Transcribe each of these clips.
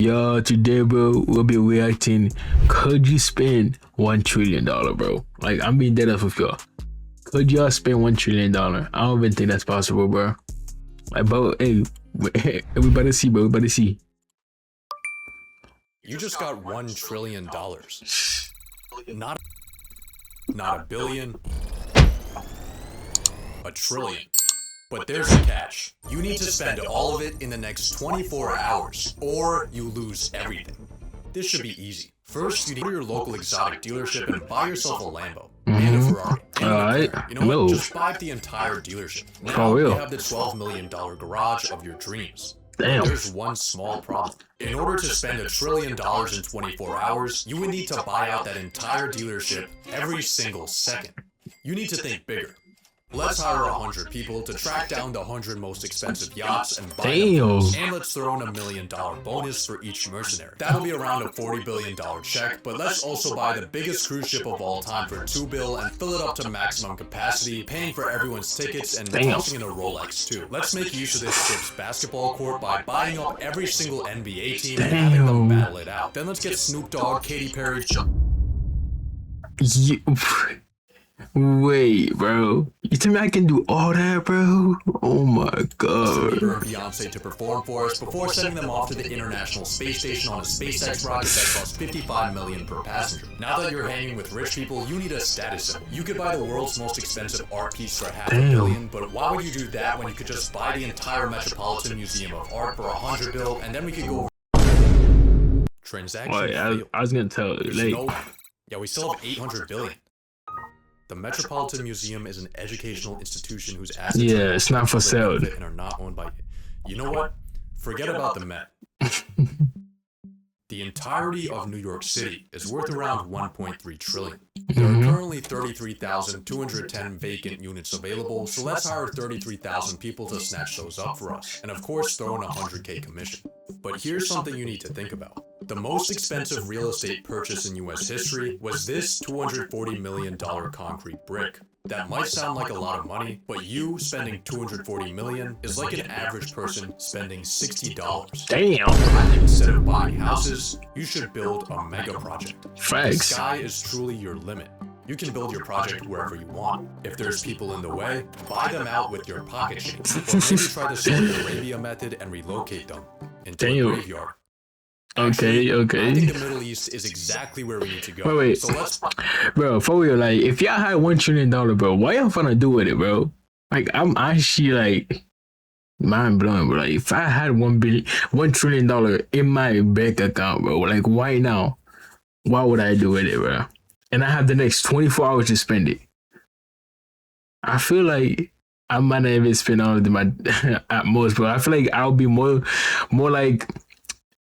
Yo, today, bro, we'll be reacting. Could you spend $1 trillion, bro? Like, I'm being dead off with y'all. Could y'all spend $1 trillion? I don't even think that's possible, bro. Like, bro, hey, everybody see, bro, everybody see. You just got $1 trillion. Not a billion, a trillion. But there's a catch. You need to spend all of it in the next 24 hours, or you lose everything. This should be easy. First, you need to go to your local exotic dealership and buy yourself a Lambo and a Ferrari. Alright, you know what? Just buy the entire dealership. Now you have the $12 million garage of your dreams. Damn. There's one small problem. In order to spend $1 trillion in 24 hours, you would need to buy out that entire dealership every single second. You need to think bigger. Let's hire 100 people to track down the 100 most expensive yachts and buy them. And let's throw in $1 million bonus for each mercenary. That'll be around a $40 billion check, but let's also buy the biggest cruise ship of all time for $2 billion and fill it up to maximum capacity, paying for everyone's tickets and tossing in a Rolex too. Let's make use of this ship's basketball court by buying up every single NBA team and having them battle it out. Then let's get Snoop Dogg, Katy Perry. Wait, bro. You tell me I can do all that, bro? Oh my god. Beyonce to perform for us before sending them off to the International Space Station on a SpaceX rocket that costs $55 million per passenger. Now that you're hanging with rich people, you need a status symbol. You could buy the world's most expensive art piece for $500 million, but why would you do that when you could just buy the entire Metropolitan Museum of Art for $100 billion, and then we could go transaction. Wait, I was gonna tell you. Yeah, we still have $800 billion. The Metropolitan Museum is an educational institution whose assets it's not for sale and are not owned by. You know what? Forget about the Met. The entirety of New York City is worth around $1.3 trillion. There are currently 33,210 vacant units available, so let's hire 33,000 people to snatch those up for us, and of course throw in a $100K commission. But here's something you need to think about. The most expensive real estate purchase in US history was this $240 million concrete brick. That might sound like a lot of money, but you spending $240 million is like an average person spending $60. Damn. Instead of buying houses, you should build a mega project. Facts. The sky is truly your limit. You can build your project wherever you want. If there's people in the way, buy them out with your pocket change. Or maybe try the Saudi Arabia method and relocate them into a graveyard. Okay. I think the Middle East is exactly where we need to go. Wait. So let's... Bro, for real, like, if y'all had $1 trillion, bro, what y'all finna do with it, bro? Like, I'm actually, like, mind blowing, bro. Like, if I had $1 trillion in my bank account, bro, like, why now? What would I do with it, bro? And I have the next 24 hours to spend it. I feel like I might not even spend all of them at most, bro. I feel like I'll be more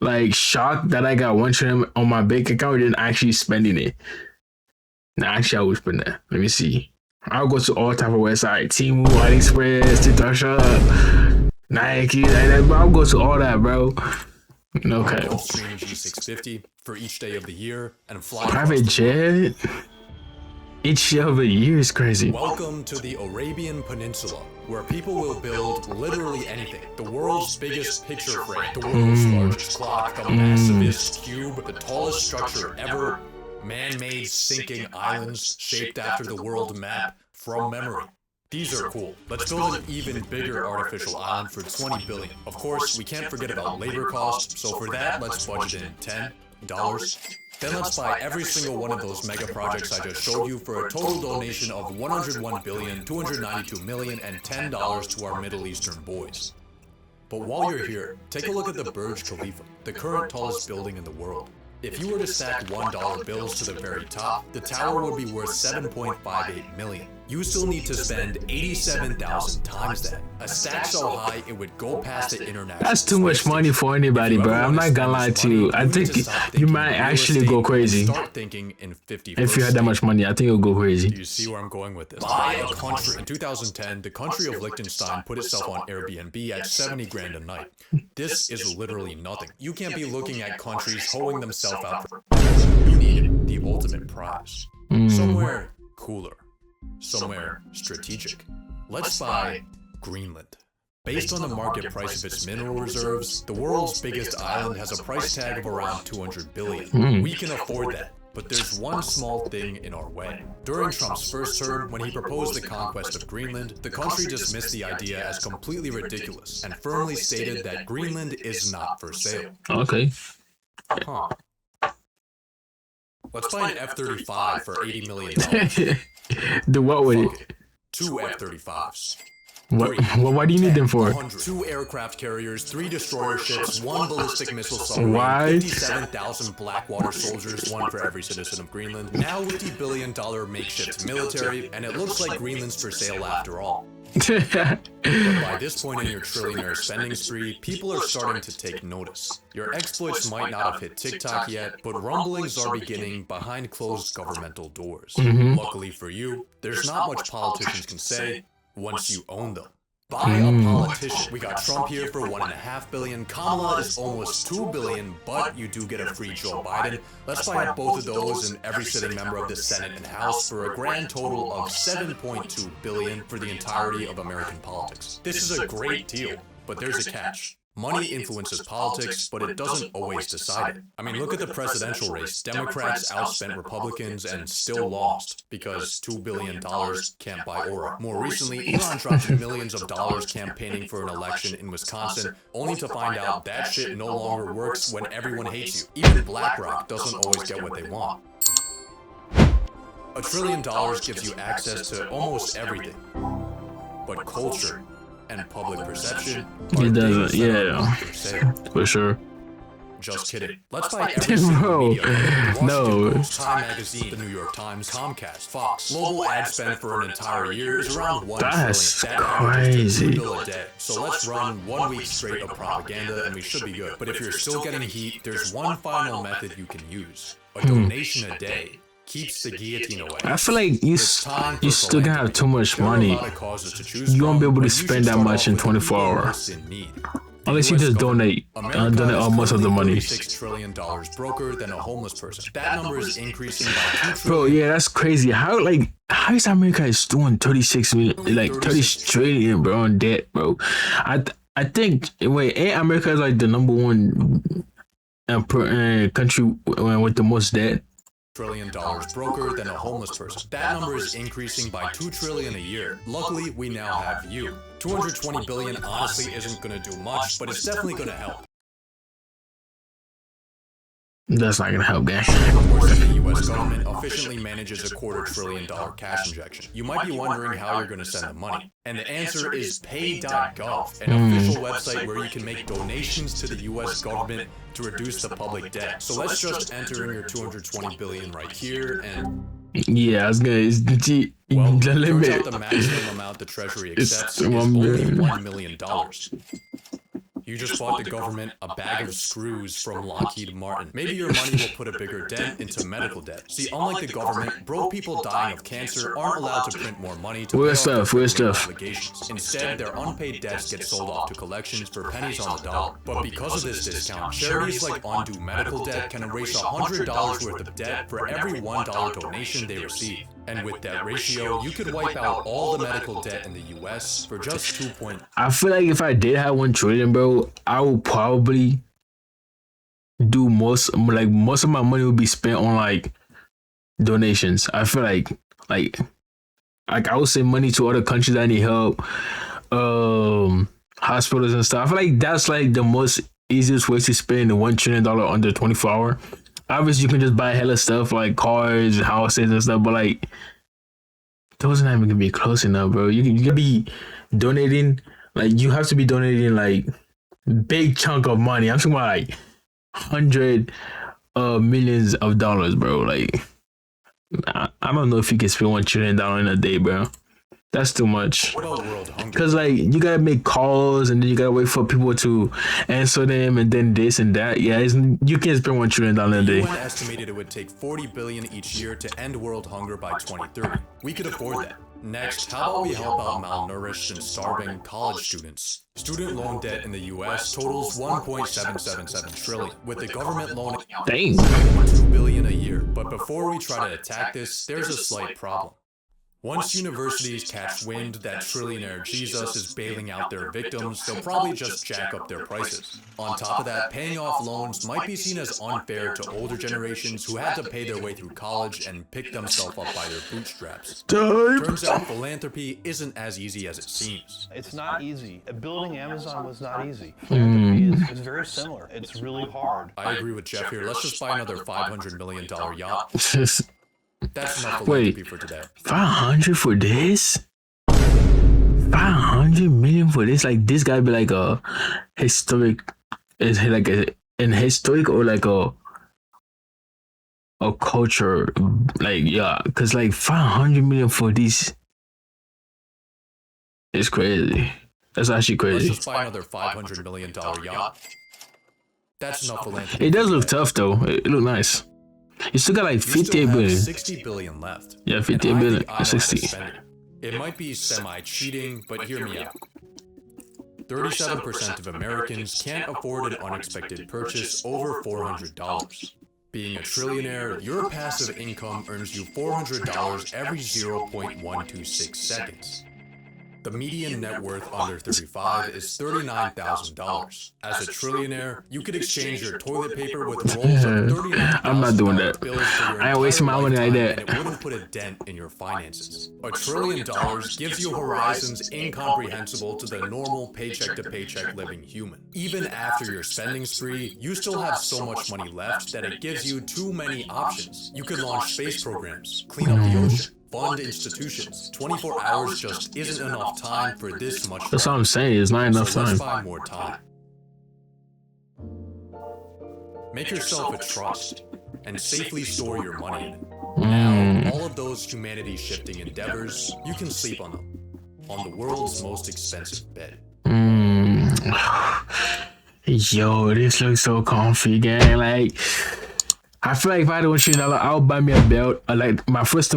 like shocked that I got $1 trillion on my bank account than actually spending it. Nah, actually I would spend that. Let me see. I'll go to all type of websites, Temu, AliExpress, TikTok Shop, Nike, I'll go to all that, bro. Okay. Gulfstream G650 for each day of the year and fly private jet. Each day of the year is crazy. Welcome to the Arabian Peninsula, where people will build literally anything. The world's biggest picture frame, the world's largest clock, the massivest cube, the tallest structure ever, man-made sinking islands shaped after the world map from memory. These are cool. Let's build an even bigger artificial island for $20 billion. Of course, we can't forget about labor costs, so for that, let's budget in $10. Then let's buy every single one of those mega projects I just showed you for a total donation of $101 billion, $292 million, and $10 to our Middle Eastern boys. But while you're here, take a look at the Burj Khalifa, the current tallest building in the world. If you were to stack $1 bills to the very top, the tower would be worth $7.58 million. You still need to spend 87,000 times that. A stack so high it would go past the international. That's too much money for anybody, bro. I'm not gonna lie to you. I think you might actually go crazy. Start thinking in 50. If you had that much money, I think you'll go crazy. Do you see where I'm going with this? Buy a country. In 2010, the country of Liechtenstein put itself on Airbnb at 70 grand a night. This is literally nothing. You can't be looking at countries hoeing themselves out for. You need the ultimate prize. Somewhere cooler. Somewhere strategic. Let's buy Greenland. Based on the market price of its mineral reserves, the world's biggest island has a price tag of around 200 billion. We can afford that. But there's one small thing in our way. During Trump's first term, when he proposed the conquest of Greenland, the country dismissed the idea as completely ridiculous and firmly stated that Greenland is not for sale. Okay. Huh. Let's buy an F-35 for $80 million. Do what with it? 2 F-35s. Why do you need them for? 2 aircraft carriers, 3 destroyer ships, 1 ballistic missile submarine, Why? 57,000 Blackwater soldiers, 1 for every citizen of Greenland, now $50 billion makeshift military, and it looks like Greenland's for sale after all. But by this point in your trillionaire spending spree, people are starting to take notice. Your exploits might not have hit TikTok yet, but rumblings are beginning behind closed governmental doors. Luckily for you, there's not much politicians can say once you own them. Buy a politician. We got Trump here for $1.5 billion. Kamala is almost $2 billion, but you do get a free Joe Biden. Let's buy up both of those and every sitting member of the Senate and House for a grand total of $7.2 billion for the entirety of American politics. This is a great deal, but there's a catch. Money influences politics, but it doesn't always decide it. I mean, look at the presidential race. Democrats outspent Republicans and still lost because $2 billion can't buy aura. More recently, Elon dropped millions of dollars campaigning for an election in Wisconsin, only to find out that shit no longer works when everyone hates you. Even BlackRock doesn't always get what they want. $1 trillion gives you access to almost everything, but culture and public perception. It doesn't, yeah, for sure. Just kidding. Let's buy every single media. Washington No. Post, Time Magazine, the New York Times, Comcast, Fox. Global ad spend for an entire year is around $1 That's trillion. That averages crazy. $2 billion a day. So let's run 1 week straight of propaganda and we should be good. But if you're still getting heat, there's one final method you can use. A donation a day keeps the guillotine away. I feel like you still gonna have too much money. You won't be able to spend that much in 24 hours. Unless you just donate all most of the money. $6 trillion broker than a homeless person. That number is increasing by 2 Bro, trillion. yeah, that's crazy. How is America is doing 36 million, like 30 trillion, bro, on debt, bro? I think wait, ain't America is like the number one country with the most debt? $1 trillion broker than a homeless person. That number is increasing by $2 trillion a year. Luckily, we now have you. $220 billion honestly isn't gonna do much, but it's definitely gonna help. That's not gonna help, gang. Of course, the U.S. government efficiently manages a $250 billion cash injection. You might be wondering how you're going to send the money. And the answer is pay.gov, an official website where you can make donations to the U.S. government to reduce the public debt. So let's just enter in your $220 billion right here and... Yeah, I was gonna. The Turns limit. out the maximum amount the Treasury It's accepts is $1 only million. $1 million. You just bought the government a bag of screws from Lockheed Martin. Maybe your money will put a bigger dent into medical debt. See, unlike the government, broke people dying of cancer aren't allowed to print more money to Weird pay off their stuff, weird government stuff. obligations. Instead, their unpaid debts get sold off to collections for pennies on the dollar. But because of this discount, charities like Undo Medical Debt can erase $100 worth of debt for every $1 donation they receive. And with that ratio, you could wipe out all the medical debt in the US for just 2 point. I feel like if I did have 1 trillion, bro, I would probably do most of my money would be spent on like donations. I feel like I would send money to other countries that need help, hospitals and stuff. I feel like that's like the most easiest way to spend the $1 trillion under 24 hours. Obviously, you can just buy hella stuff like cars, houses, and stuff, but like those are not even gonna be close enough, bro. You can be donating, like you have to be donating like big chunk of money. I'm talking about like hundred millions of dollars, bro. Like I don't know if you can spend $1 trillion in a day, bro. That's too much. What about world hunger? Cause like you gotta make calls and then you gotta wait for people to answer them and then this and that. Yeah, you can't spend $1 trillion a day. UN estimated it would take $40 billion each year to end world hunger by 2030. We could afford that. Next, how about we help out malnourished and starving college students? Student loan debt in the US totals $1.777 trillion, with the government loan Dang. $2 billion a year. But before we try to attack this, there's a slight problem. Once universities catch wind that trillionaire Jesus is bailing out their victims, they'll probably just jack up their prices. On top of that, paying off loans might be seen as unfair to older generations who had to pay their way through college and pick themselves up by their bootstraps. Turns out philanthropy isn't as easy as it seems. It's not easy. Building Amazon was not easy. Philanthropy is very similar. It's really hard. I agree with Jeff here. Let's just buy another $500 million yacht. That's enough Wait, philanthropy for today. 500 for this? 500 million for this? Like, this gotta be like a historic, is it like an historic or like a culture, like, yeah, because like 500 million for this is crazy. That's actually Let's crazy. just buy another $500 million yacht. That's enough philanthropy. It does for look today. tough though. It look nice. You still got like You still 58 have billion. 60 billion left. Yeah, And 58 I think billion, I know how to 60. spend it. It might be semi-cheating, but hear me out. 37% of Americans can't afford an unexpected purchase over $400. Being a trillionaire, your passive income earns you $400 every 0.126 seconds. The median net worth under 35 is $39,000. As a trillionaire, you could exchange your toilet paper with rolls of $39,000 I'm not doing that. bills for your I ain't wasting my money like entire that. lifetime, and it wouldn't put a dent in your finances. $1 trillion gives you horizons incomprehensible to the normal paycheck-to-paycheck living human. Even after your spending spree, you still have so much money left that it gives you too many options. You could launch space programs, clean up the ocean, fund institutions. 24 hours just isn't enough time for this much. That's what I'm saying. It's not enough So let's time. buy more time. Make yourself a trust and safely store your money in it. Now, all of those humanity-shifting endeavors, you can sleep on them. On the world's most expensive bed. Yo, this looks so comfy, gang. Like, I feel like if I had $1 trillion, I'll buy me a belt. Like, my first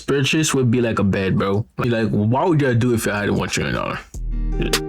purchase would be like a bed, bro. Like, why would y'all do it if I had $1 trillion?